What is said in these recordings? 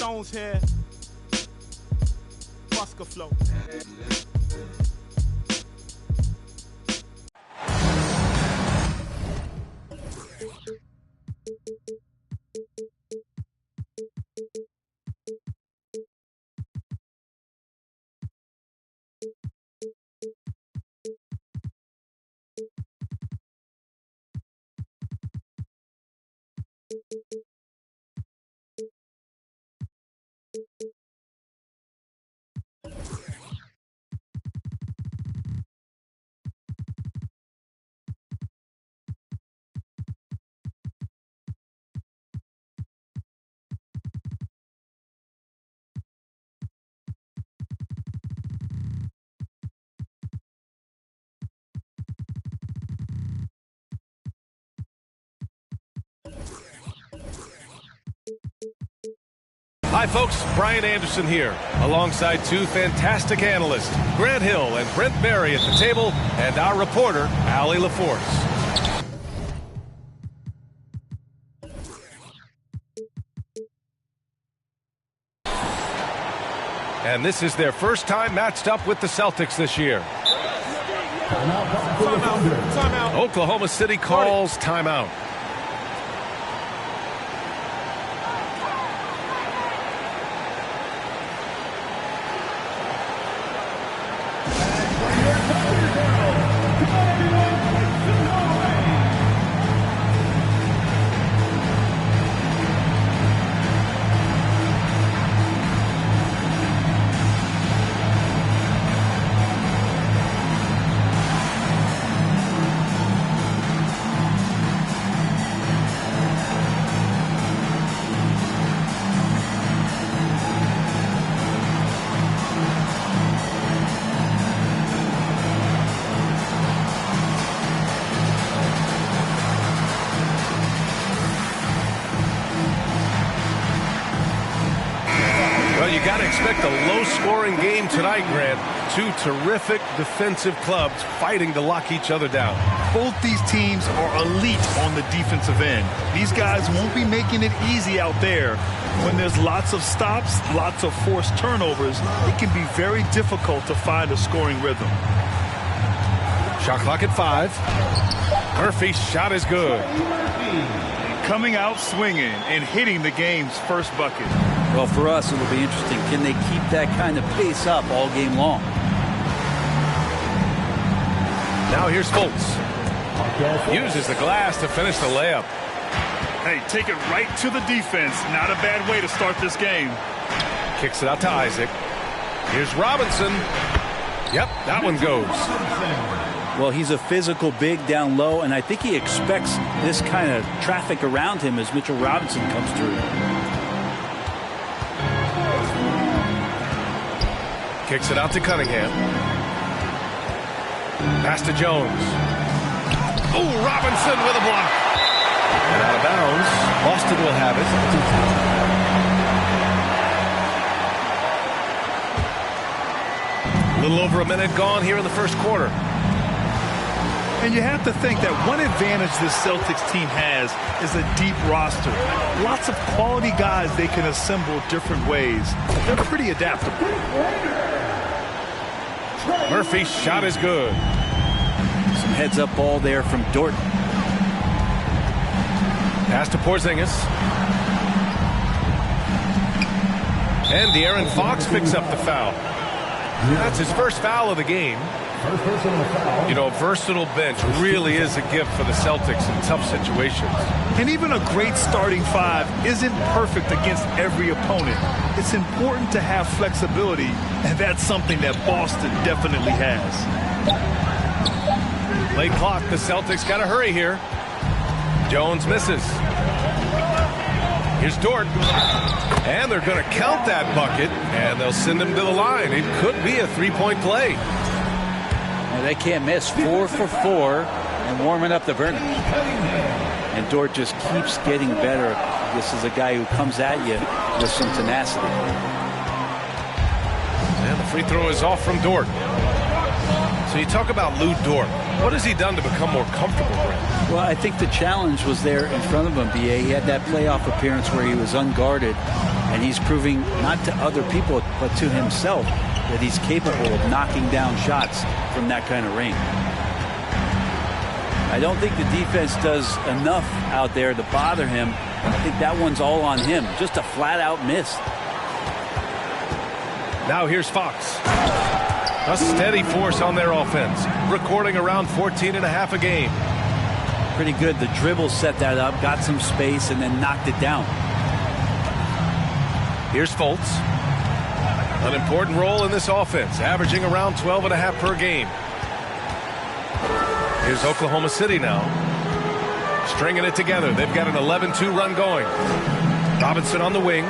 Stones here. Busker flow. Hi, folks. Brian Anderson here, alongside two fantastic analysts, Grant Hill and Brent Berry at the table, and our reporter, Allie LaForce. And this is their first time matched up with the Celtics this year. Timeout. Oklahoma City calls timeout. You got to expect a low-scoring game tonight, Grant. Two terrific defensive clubs fighting to lock each other down. Both these teams are elite on the defensive end. These guys won't be making it easy out there. When there's lots of stops, lots of forced turnovers, it can be very difficult to find a scoring rhythm. Shot clock at 5. Murphy's shot is good. Coming out swinging and hitting the game's first bucket. Well, for us, it'll be interesting. Can they keep that kind of pace up all game long? Now here's Fultz. Uses the glass to finish the layup. Hey, take it right to the defense. Not a bad way to start this game. Kicks it out to Isaac. Here's Robinson. Yep, that one goes. Well, he's a physical big down low, and I think he expects this kind of traffic around him as Mitchell Robinson comes through. Kicks it out to Cunningham. Pass to Jones. Oh, Robinson with a block. And out of bounds. Boston will have it. A little over a minute gone here in the first quarter. And you have to think that one advantage this Celtics team has is a deep roster. Lots of quality guys they can assemble different ways. They're pretty adaptable. Murphy's shot is good. Some heads-up ball there from Dort. Pass to Porzingis. And De'Aaron Fox picks up the foul. That's his first foul of the game. You know, a versatile bench really is a gift for the Celtics in tough situations. And even a great starting five isn't perfect against every opponent. It's important to have flexibility, and that's something that Boston definitely has. Late clock, the Celtics got to hurry here. Jones misses. Here's Dort. And they're going to count that bucket, and they'll send him to the line. It could be a three-point play. They can't miss. 4 for 4 and warming up the burner. And Dort just keeps getting better. This is a guy who comes at you with some tenacity. And the free throw is off from Dort. So you talk about Lou Dort. What has he done to become more comfortable, Brent? Well, I think the challenge was there in front of him, B.A. He had that playoff appearance where he was unguarded. And he's proving not to other people, but to himself, that he's capable of knocking down shots from that kind of range. I don't think the defense does enough out there to bother him. I think that one's all on him. Just a flat-out miss. Now here's Fox. A steady force on their offense, recording around 14.5 a game. Pretty good. The dribble set that up, got some space, and then knocked it down. Here's Fultz. An important role in this offense, averaging around 12.5 per game. Here's Oklahoma City now. Stringing it together. They've got an 11-2 run going. Robinson on the wing.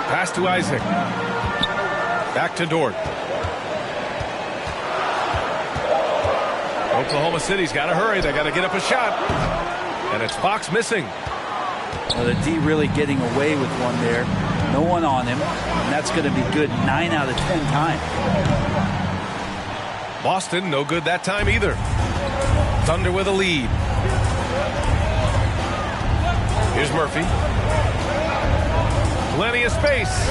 Pass to Isaac. Back to Dort. Oklahoma City's got to hurry. They got to get up a shot. And it's Fox missing. Well, the D really getting away with one there. No one on him. And that's going to be good 9 out of 10 times. Boston, no good that time either. Thunder with a lead. Here's Murphy. Plenty of space.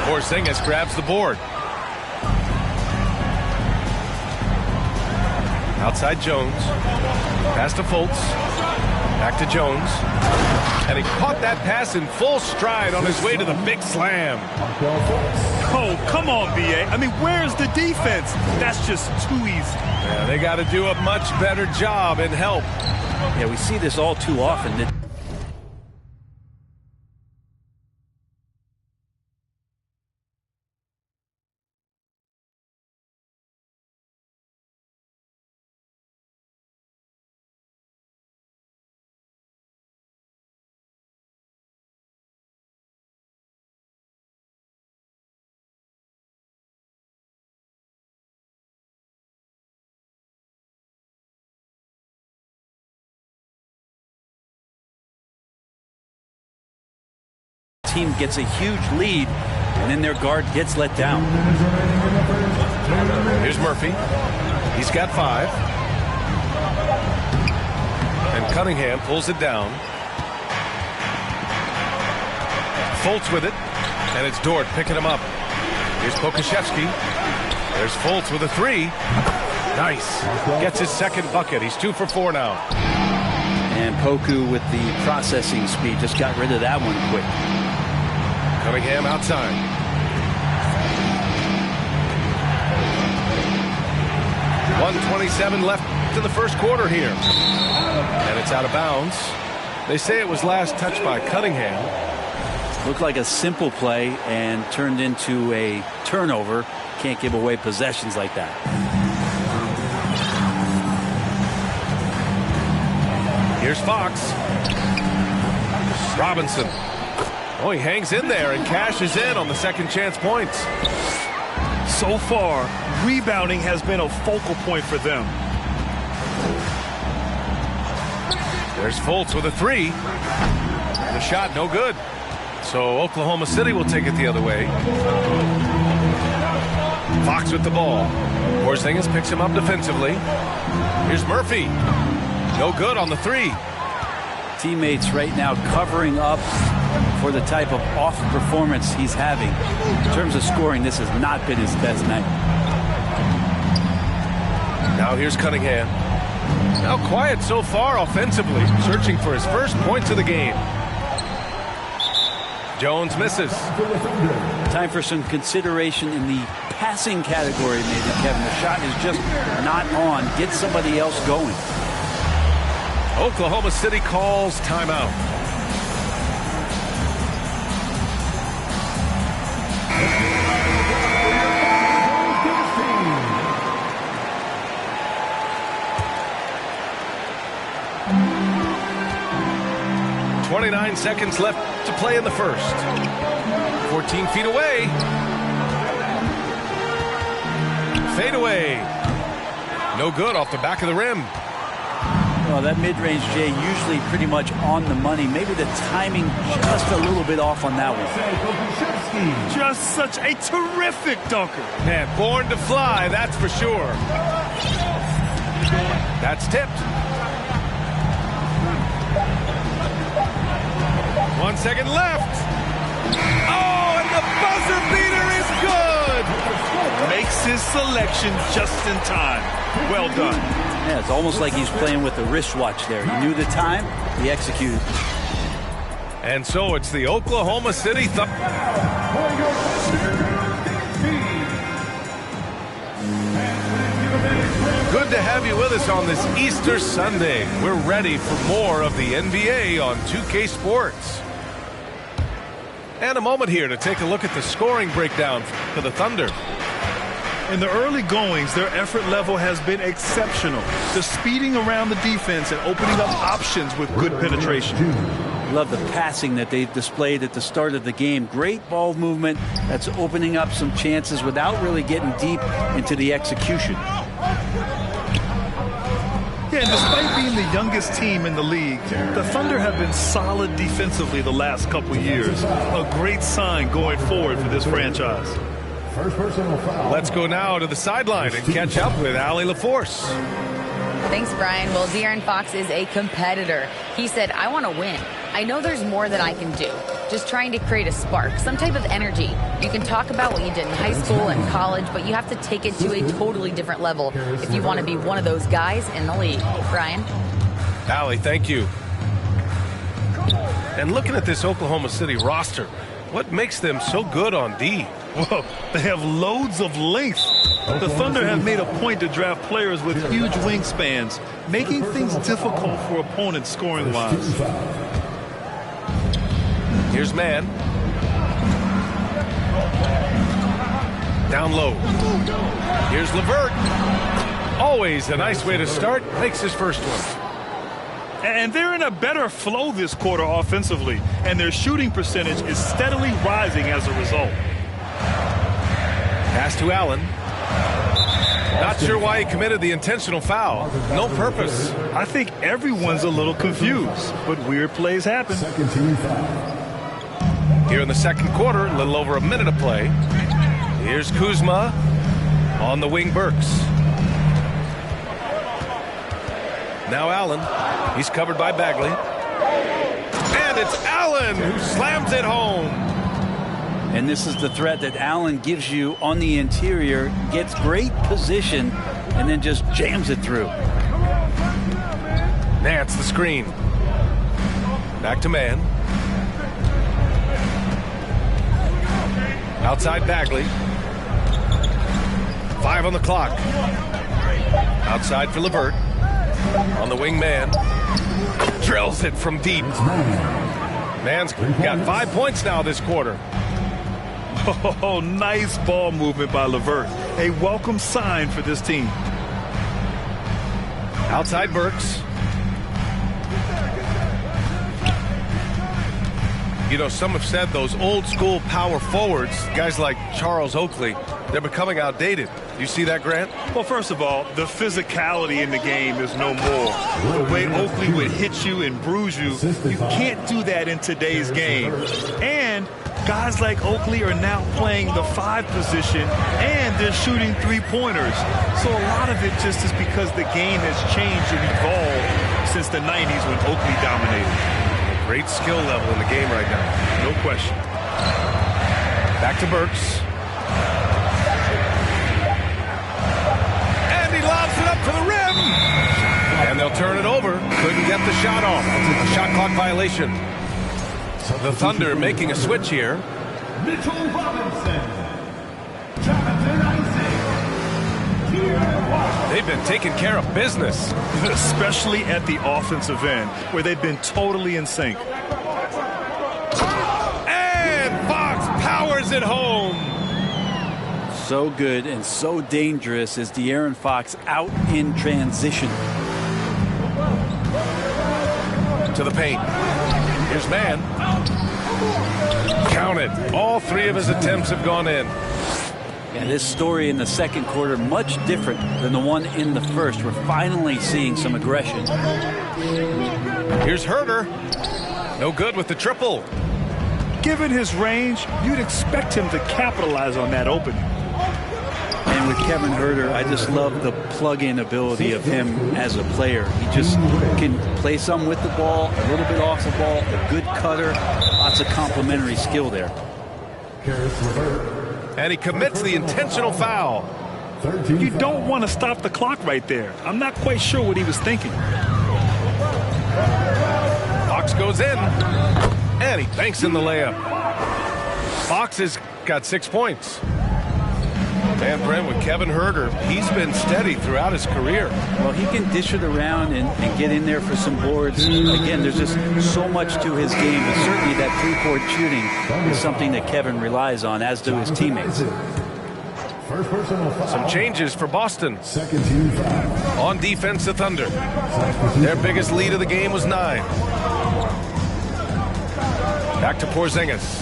Porzingis grabs the board. Outside Jones. Pass to Fultz. Back to Jones. And he caught that pass in full stride on his way to the big slam. Oh, come on, B.A. I mean, where's the defense? That's just too easy. Yeah, they got to do a much better job and help. Yeah, we see this all too often. Team gets a huge lead, and then their guard gets let down. Here's Murphy. He's got 5. And Cunningham pulls it down. Fultz with it. And it's Dort picking him up. Here's Pokusevski. There's Fultz with a 3. Nice. Gets his second bucket. He's 2 for 4 now. And Poku with the processing speed just got rid of that one quick. Cunningham outside. .127 left in the first quarter here. And it's out of bounds. They say it was last touched by Cunningham. Looked like a simple play and turned into a turnover. Can't give away possessions like that. Here's Fox. Robinson. Oh, he hangs in there and cashes in on the second chance points. So far, rebounding has been a focal point for them. There's Fultz with a 3. The shot no good. So Oklahoma City will take it the other way. Fox with the ball. Porzingis picks him up defensively. Here's Murphy. No good on the 3. Teammates right now covering up for the type of off performance he's having. In terms of scoring, this has not been his best night. Now here's Cunningham. Now quiet so far offensively, searching for his first points of the game. Jones misses. Time for some consideration in the passing category, maybe, Kevin. The shot is just not on. Get somebody else going. Oklahoma City calls timeout. .29 seconds left to play in the first. 14 feet away. Fade away. No good off the back of the rim. Well, that mid-range, Jay, usually pretty much on the money. Maybe the timing just a little bit off on that one. Just such a terrific dunker. Man, born to fly, that's for sure. That's tipped. 1 second left. Oh, and the buzzer beater is good. Makes his selection just in time. Well done. Yeah, it's almost like he's playing with the wristwatch there. He knew the time, he executed. And so it's the Oklahoma City Thunder. Good to have you with us on this Easter Sunday. We're ready for more of the NBA on 2K Sports. And a moment here to take a look at the scoring breakdown for the Thunder. In the early goings, their effort level has been exceptional. Just speeding around the defense and opening up options with good penetration. Love the passing that they displayed at the start of the game. Great ball movement that's opening up some chances without really getting deep into the execution. Yeah, and despite being the youngest team in the league, the Thunder have been solid defensively the last couple years. A great sign going forward for this franchise. Let's go now to the sideline and catch up with Allie LaForce. Thanks, Brian. Well, De'Aaron Fox is a competitor. He said, I want to win. I know there's more that I can do. Just trying to create a spark, some type of energy. You can talk about what you did in high school and college, but you have to take it to a totally different level if you want to be one of those guys in the league. Brian? Allie, thank you. And looking at this Oklahoma City roster, what makes them so good on D? Well, they have loads of length. The Thunder have made a point to draft players with huge wingspans, making things difficult for opponents scoring-wise. Here's man. Down low. Here's LeVert. Always a nice way to start. Makes his first one. And they're in a better flow this quarter offensively, and their shooting percentage is steadily rising as a result. Pass to Allen. Not sure why he committed the intentional foul. No purpose. I think everyone's a little confused, but weird plays happen. Here in the second quarter, a little over a minute of play. Here's Kuzma on the wing. Burks. Now Allen. He's covered by Bagley. And it's Allen who slams it home. And this is the threat that Allen gives you on the interior, gets great position, and then just jams it through. Nance the screen. Back to man. Outside Bagley. 5 on the clock. Outside for LeVert. On the wing man. Drills it from deep. Man's got 5 points now this quarter. Oh, nice ball movement by LeVert. A welcome sign for this team. Outside Burks. You know, some have said those old school power forwards, guys like Charles Oakley, they're becoming outdated. You see that, Grant? Well, first of all, the physicality in the game is no more. The way Oakley would hit you and bruise you, you can't do that in today's game. And guys like Oakley are now playing the 5 position, and they're shooting 3-pointers. So a lot of it just is because the game has changed and evolved since the 90s when Oakley dominated. Great skill level in the game right now. No question. Back to Burks. And he lobs it up to the rim. And they'll turn it over. Couldn't get the shot off. A shot clock violation. The Thunder making a switch here. Mitchell Robinson. Jonathan Isaac. They've been taking care of business. Especially at the offensive end, where they've been totally in sync. And Fox powers it home. So good and so dangerous is De'Aaron Fox out in transition. To the paint. Here's man. Count it. All 3 of his attempts have gone in. And this story in the second quarter, much different than the one in the first. We're finally seeing some aggression. Here's Herter. No good with the triple. Given his range, you'd expect him to capitalize on that opening. And And with Kevin Huerter, I just love the plug-in ability of him as a player. He just can play some with the ball, a little bit off the ball, a good cutter, lots of complementary skill there. And he commits the intentional foul. You don't want to stop the clock right there. I'm not quite sure what he was thinking. Fox goes in, and he banks in the layup. Fox has got 6 points. And Brent, with Kevin Huerter, he's been steady throughout his career. Well, he can dish it around and get in there for some boards. Again, there's just so much to his game, but certainly that three-point shooting is something that Kevin relies on, as do his teammates. Some changes for Boston. Second team foul. On defense, the Thunder. Their biggest lead of the game was 9. Back to Porzingis.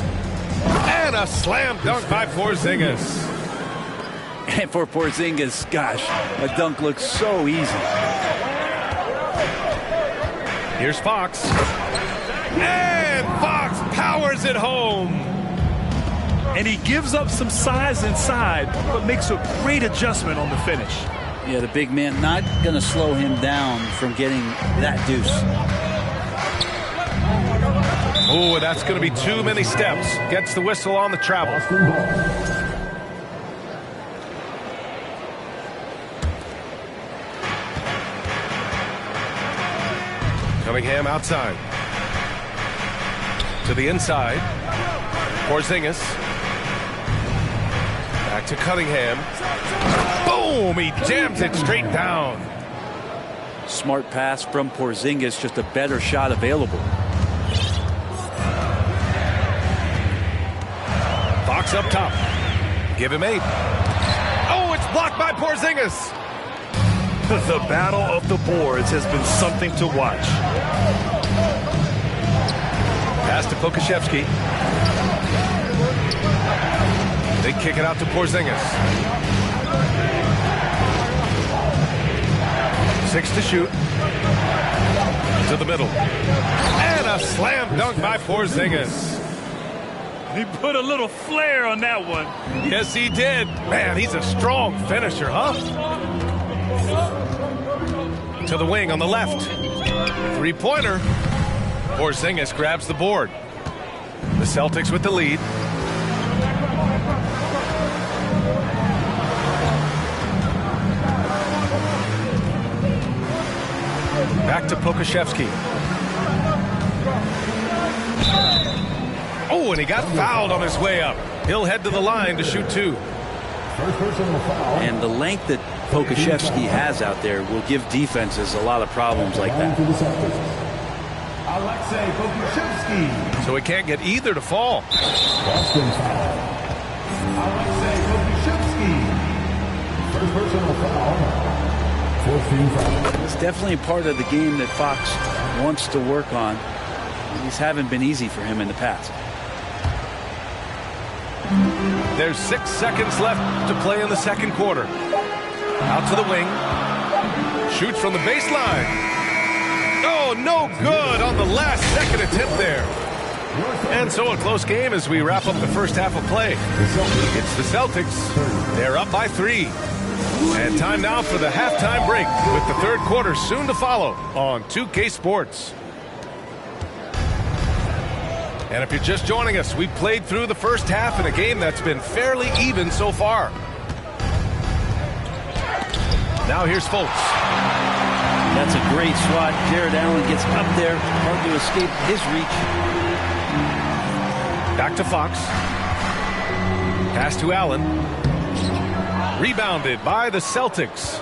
And a slam dunk by Porzingis. And for Porzingis, gosh, a dunk looks so easy. Here's Fox. And Fox powers it home. And he gives up some size inside, but makes a great adjustment on the finish. Yeah, the big man not going to slow him down from getting that deuce. Oh, that's going to be too many steps. Gets the whistle on the travel. Cunningham outside. To the inside. Porzingis. Back to Cunningham. Boom! He jams it straight down. Smart pass from Porzingis, just a better shot available. Fox up top. Give him 8. Oh, it's blocked by Porzingis. The battle of the boards has been something to watch. Pass to Pokashevsky. They kick it out to Porzingis. 6 to shoot. To the middle. And a slam dunk by Porzingis. He put a little flair on that one. Yes, he did. Man, he's a strong finisher, huh? To the wing on the left. Three-pointer. Porzingis grabs the board. The Celtics with the lead. Back to Pokashevsky. Oh, and he got fouled on his way up. He'll head to the line to shoot 2. And the length that Pokashevsky has out there will give defenses a lot of problems like that. Alexei Pokashevsky. So he can't get either to fall. Boston foul. Alexei Pokashevsky. First personal foul. 14 foul. It's definitely part of the game that Fox wants to work on. These haven't been easy for him in the past. There's 6 seconds left to play in the second quarter. Out to the wing. Shoots from the baseline. Oh, no good on the last second attempt there. And so a close game as we wrap up the first half of play. It's the Celtics. They're up by 3. And time now for the halftime break with the third quarter soon to follow on 2K Sports. And if you're just joining us, we played through the first half in a game that's been fairly even so far. Now here's Fultz. That's a great swat. Jared Allen gets up there. Hard to escape his reach. Back to Fox. Pass to Allen. Rebounded by the Celtics.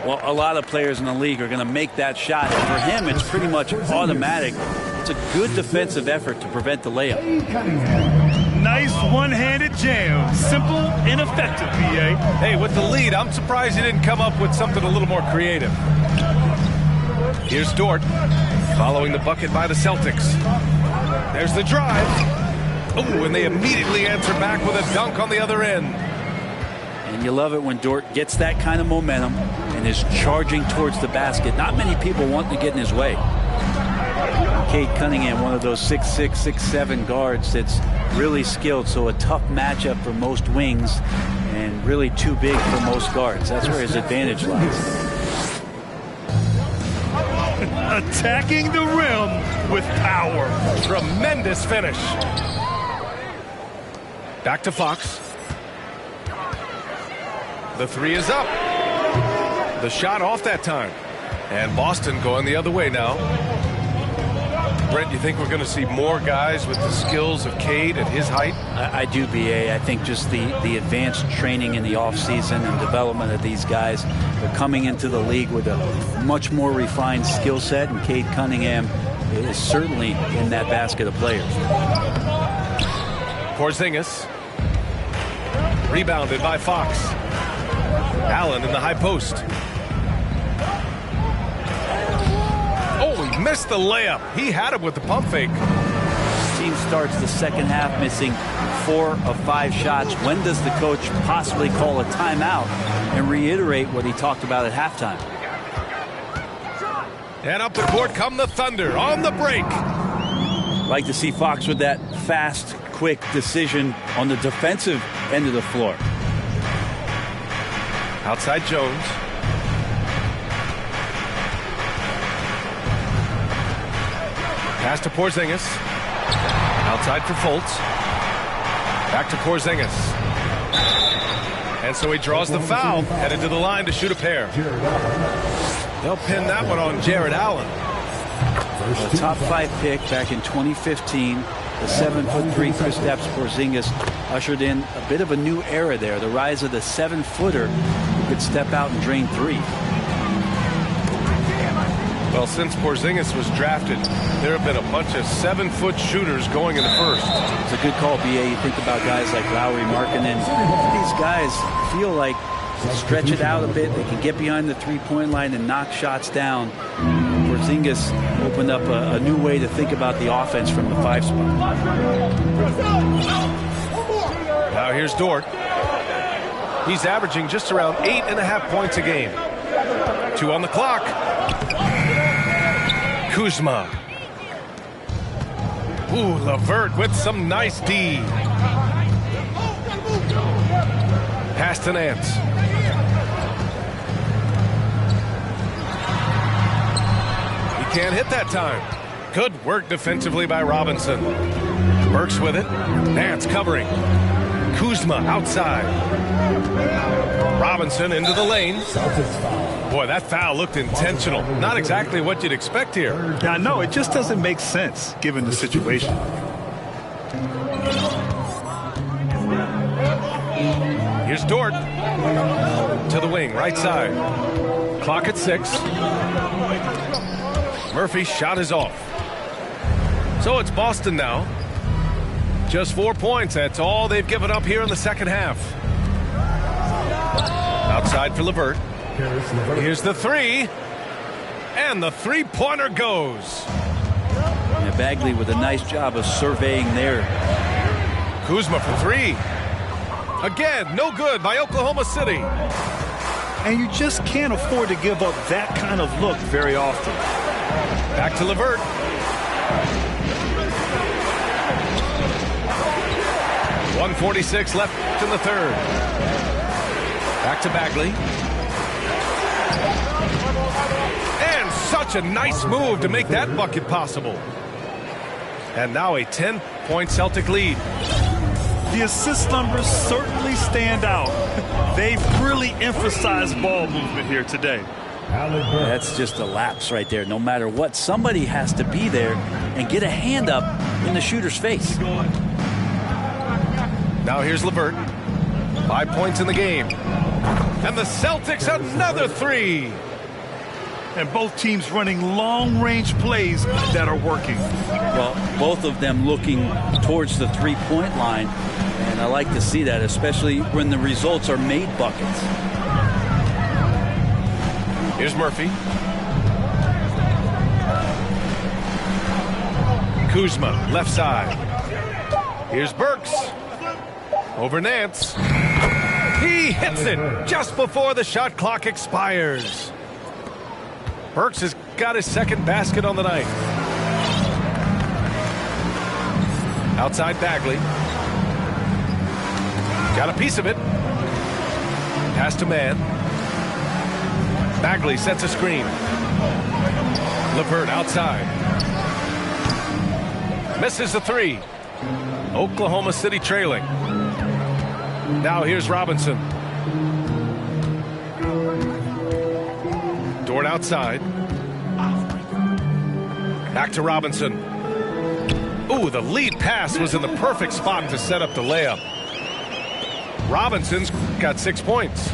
Well, a lot of players in the league are going to make that shot. For him, it's pretty much automatic. It's a good defensive effort to prevent the layup. Nice one-handed jam. Simple and effective, PA. Hey, with the lead, I'm surprised he didn't come up with something a little more creative. Here's Dort, following the bucket by the Celtics. There's the drive. Oh, and they immediately answer back with a dunk on the other end. And you love it when Dort gets that kind of momentum and is charging towards the basket. Not many people want to get in his way. Cade Cunningham, one of those 6'6", 6'7" guards that's really skilled, so a tough matchup for most wings. and really too big for most guards. That's where his advantage lies. Attacking the rim with power. Tremendous finish. Back to Fox. The three is up. The shot off that time. And Boston going the other way now. Brent, you think we're going to see more guys with the skills of Cade at his height? I do, BA. I think just the advanced training in the offseason and development of these guys. They're coming into the league with a much more refined skill set, and Cade Cunningham is certainly in that basket of players. Porzingis. Rebounded by Fox. Allen in the high post. Oh, he missed the layup. He had it with the pump fake. Team starts the second half missing 4 of 5 shots. When does the coach possibly call a timeout and reiterate what he talked about at halftime? And up the court come the Thunder on the break. Like to see Fox with that fast, quick decision on the defensive end of the floor. Outside Jones. Pass to Porzingis. Outside for Fultz. Back to Porzingis. And so he draws the foul. Headed to the line to shoot a pair. They'll pin that one on Jared Allen. The top 5 pick back in 2015. The 7'3" Kristaps Porzingis ushered in a bit of a new era there. The rise of the 7-footer who could step out and drain 3. Well, since Porzingis was drafted, there have been a bunch of 7-foot shooters going in the first. It's a good call, BA. You think about guys like Lowry, Markkanen. These guys feel like they stretch it out a bit. They can get behind the three-point line and knock shots down. Porzingis opened up a new way to think about the offense from the 5 spot. Now here's Dort. He's averaging just around 8.5 points a game. 2 on the clock. Kuzma. Ooh, LeVert with some nice D. Pass to Nance. He can't hit that time. Good work defensively by Robinson. Burks with it. Nance covering. Kuzma outside. Robinson into the lane. Boy, that foul looked intentional. Not exactly what you'd expect here. Yeah, no, it just doesn't make sense given the situation. Here's Dort. To the wing, right side. Clock at 6. Murphy's shot is off. So it's Boston now. Just 4 points. That's all they've given up here in the second half. Outside for LeVert. Here's the 3. And the three-pointer goes. And Bagley with a nice job of surveying there. Kuzma for 3. Again, no good by Oklahoma City. And you just can't afford to give up that kind of look very often. Back to LeVert. .146 left in the third. Back to Bagley. And such a nice move to make that bucket possible. And now a 10-point Celtic lead. The assist numbers certainly stand out. They've really emphasized ball movement here today. That's just a lapse right there. No matter what, somebody has to be there and get a hand up in the shooter's face. Now here's LeVert. 5 points in the game. And the Celtics another 3. And both teams running long-range plays that are working. Well, both of them looking towards the three-point line. And I like to see that, especially when the results are made buckets. Here's Murphy. Kuzma, left side. Here's Burks. Over Nance. He hits it just before the shot clock expires. Burks has got his second basket on the night. Outside Bagley. Got a piece of it. Pass to man. Bagley sets a screen. LeVert outside. Misses the three. Oklahoma City trailing. Now here's Robinson. Dort outside. Back to Robinson. Ooh, the lead pass was in the perfect spot to set up the layup. Robinson's got 6 points.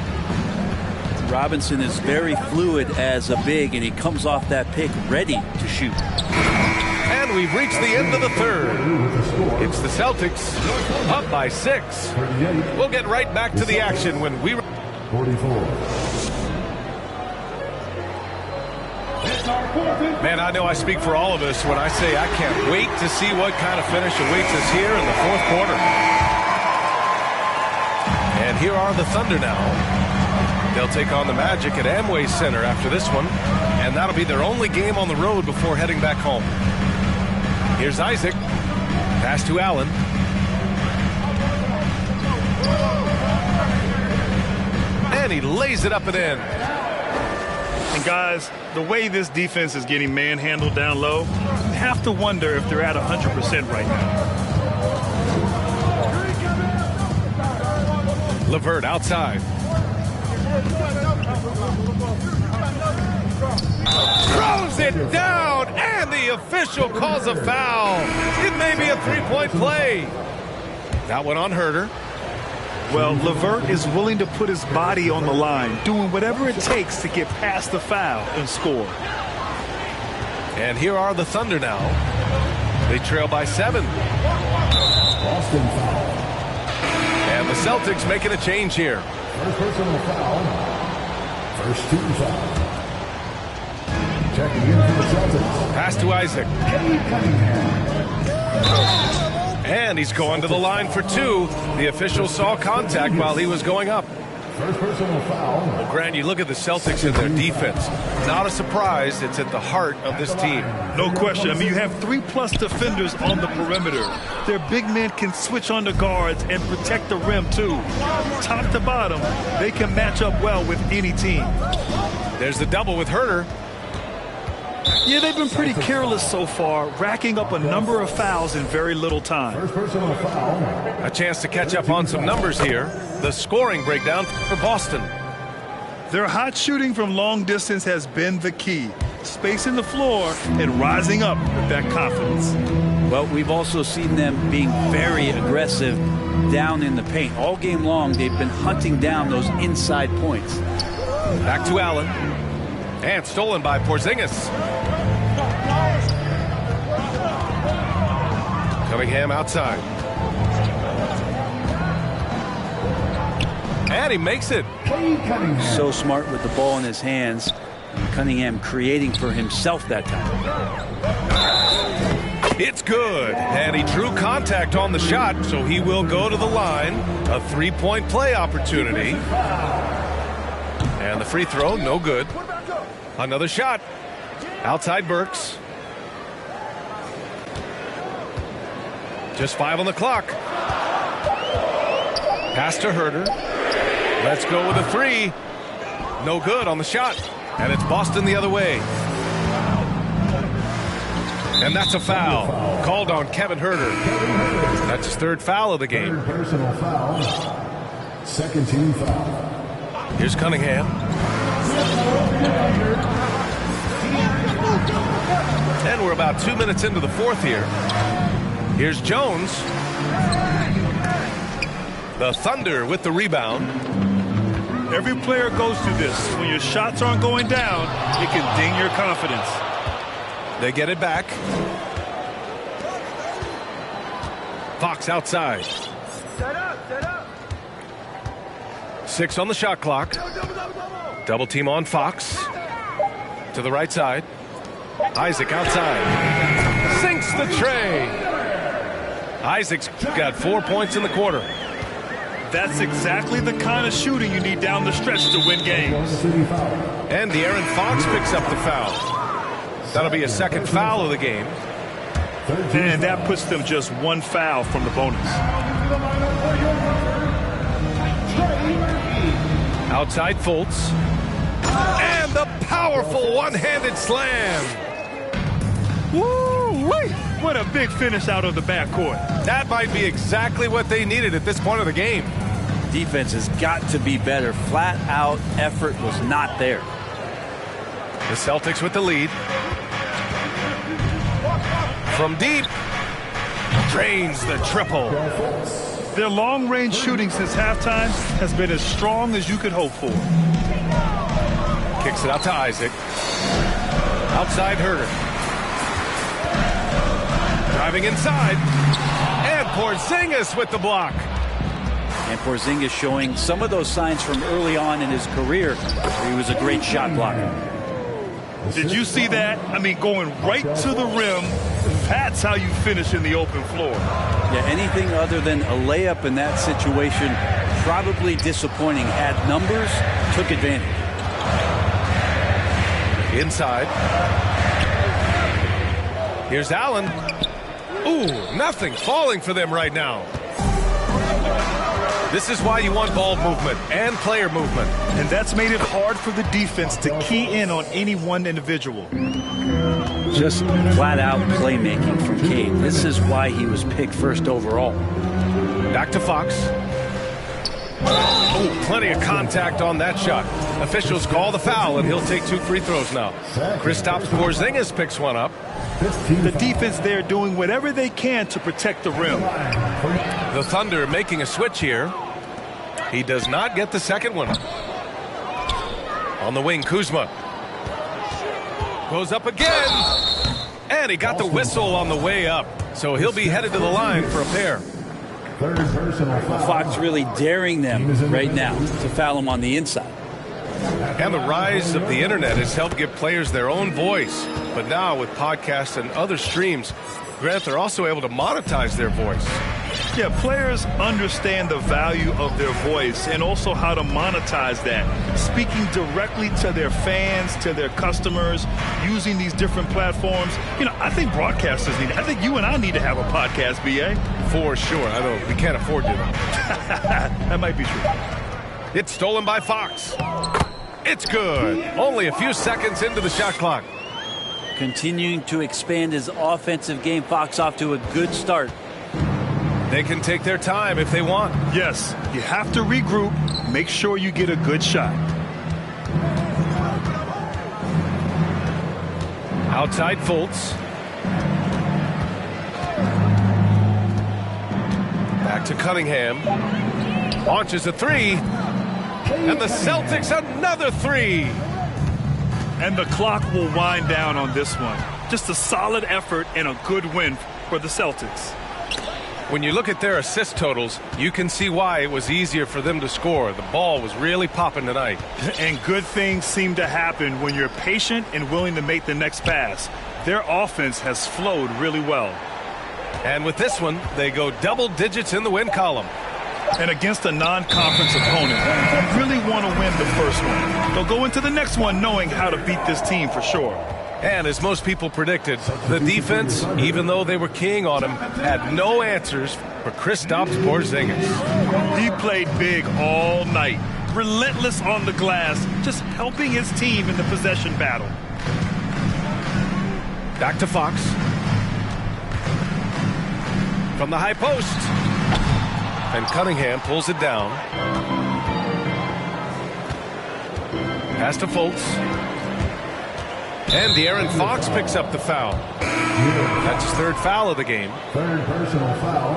Robinson is very fluid as a big, and he comes off that pick ready to shoot. And we've reached the end of the third. It's the Celtics up by 6. We'll get right back to the action when we... 44. Man, I know I speak for all of us when I say I can't wait to see what kind of finish awaits us here in the fourth quarter. And here are the Thunder now. They'll take on the Magic at Amway Center after this one, and that'll be their only game on the road before heading back home. Here's Isaac. Pass to Allen. And he lays it up and in. And guys, the way this defense is getting manhandled down low, you have to wonder if they're at 100% right now. LeVert outside. Throws it down, and the official calls a foul. It may be a three-point play. That one on Herter. Well, LeVert is willing to put his body on the line, doing whatever it takes to get past the foul and score. And here are the Thunder now. They trail by 7. Boston foul. And the Celtics making a change here. First personal foul. First team foul. Checking in for the Celtics. Pass to Isaac. Cade Cunningham. And he's going to the line for 2. The official saw contact while he was going up. First personal foul. Well, Grant, you look at the Celtics and their defense. Not a surprise. It's at the heart of this team. No question. I mean, you have 3+ defenders on the perimeter. Their big men can switch on the guards and protect the rim, too. Top to bottom, they can match up well with any team. There's the double with Herter. Yeah, they've been pretty careless so far, racking up a number of fouls in very little time. First personal foul. A chance to catch up on some numbers here. The scoring breakdown for Boston. Their hot shooting from long distance has been the key. Spacing the floor and rising up with that confidence. Well, we've also seen them being very aggressive down in the paint. All game long, they've been hunting down those inside points. Back to Allen. And stolen by Porzingis. Cunningham outside. And he makes it. So smart with the ball in his hands. Cunningham creating for himself that time. It's good. And he drew contact on the shot, so he will go to the line. A 3-point play opportunity. And the free throw, no good. Another shot. Outside Burks. Just 5 on the clock. Pass to Herter. Let's go with a 3. No good on the shot. And it's Boston the other way. And that's a foul. Called on Kevin Herter. That's his 3rd foul of the game. Third personal foul. Second team foul. Here's Cunningham. And we're about 2 minutes into the fourth here. Here's Jones. The Thunder with the rebound. Every player goes through this. When your shots aren't going down, it can ding your confidence. They get it back. Fox outside. 6 on the shot clock. Double team on Fox. To the right side. Isaac outside. Sinks the tray. Isaac's got 4 points in the quarter. That's exactly the kind of shooting you need down the stretch to win games. And De'Aaron Fox picks up the foul. That'll be a 2nd foul of the game. And that puts them just 1 foul from the bonus. Outside Fultz. And the powerful one-handed slam. Woo-wee! What a big finish out of the backcourt. That might be exactly what they needed at this point of the game. Defense has got to be better. Flat out effort was not there. The Celtics with the lead. From deep. Drains the triple. Their long-range shooting since halftime has been as strong as you could hope for. Kicks it out to Isaac. Outside Herter. Driving inside. And Porzingis with the block. And Porzingis showing some of those signs from early on in his career. He was a great shot blocker. Did you see that? I mean, going right to the rim. That's how you finish in the open floor. Yeah, anything other than a layup in that situation, probably disappointing. Had numbers, took advantage. Inside. Here's Allen. Ooh, nothing falling for them right now. This is why you want ball movement and player movement. And that's made it hard for the defense to key in on any one individual. Just flat-out playmaking from Cade. This is why he was picked first overall. Back to Fox. Oh, plenty of contact on that shot. Officials call the foul, and he'll take 2 free throws now. Kristaps Porzingis picks one up. The defense there doing whatever they can to protect the rim. The Thunder making a switch here. He does not get the second one. On the wing, Kuzma. Goes up again. And he got the whistle on the way up. So he'll be headed to the line for a pair. Fox really daring them right now to foul him on the inside. And the rise of the internet has helped give players their own voice. But now with podcasts and other streams, Grant, they're also able to monetize their voice. Yeah, players understand the value of their voice and also how to monetize that. Speaking directly to their fans, to their customers, using these different platforms. You know, I think broadcasters need it. I think you and I need to have a podcast, B.A. For sure. I know we can't afford to. That might be true. It's stolen by Fox. It's good. Only a few seconds into the shot clock. Continuing to expand his offensive game. Fox off to a good start. They can take their time if they want. Yes, you have to regroup. Make sure you get a good shot. Outside Fultz. Back to Cunningham. Launches a 3. And the Celtics another 3. And the clock will wind down on this one. Just a solid effort and a good win for the Celtics. When you look at their assist totals, you can see why it was easier for them to score. The ball was really popping tonight. And good things seem to happen when you're patient and willing to make the next pass. Their offense has flowed really well. And with this one, they go double digits in the win column. And against a non-conference opponent, you really want to win the first one. They'll go into the next one knowing how to beat this team for sure. And as most people predicted, the defense, even though they were keying on him, had no answers for Kristaps Porzingis. He played big all night, relentless on the glass, just helping his team in the possession battle. Back to Fox. From the high post. And Cunningham pulls it down. Pass to Fultz. And De'Aaron Fox picks up the foul. That's his 3rd foul of the game. 3rd personal foul.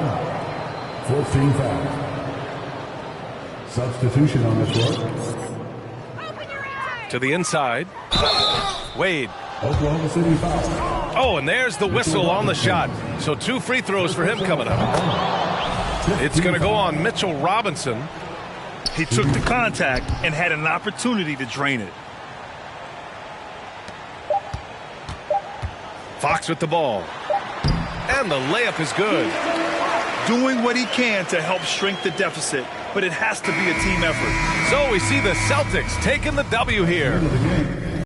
14 fouls. Substitution on this one. To the inside. Wade. Oklahoma City foul. Oh, and there's the whistle on the shot. So 2 free throws for him coming up. It's going to go on Mitchell Robinson. He took the contact and had an opportunity to drain it. Fox with the ball. And the layup is good. Doing what he can to help shrink the deficit, but it has to be a team effort. So we see the Celtics taking the W here.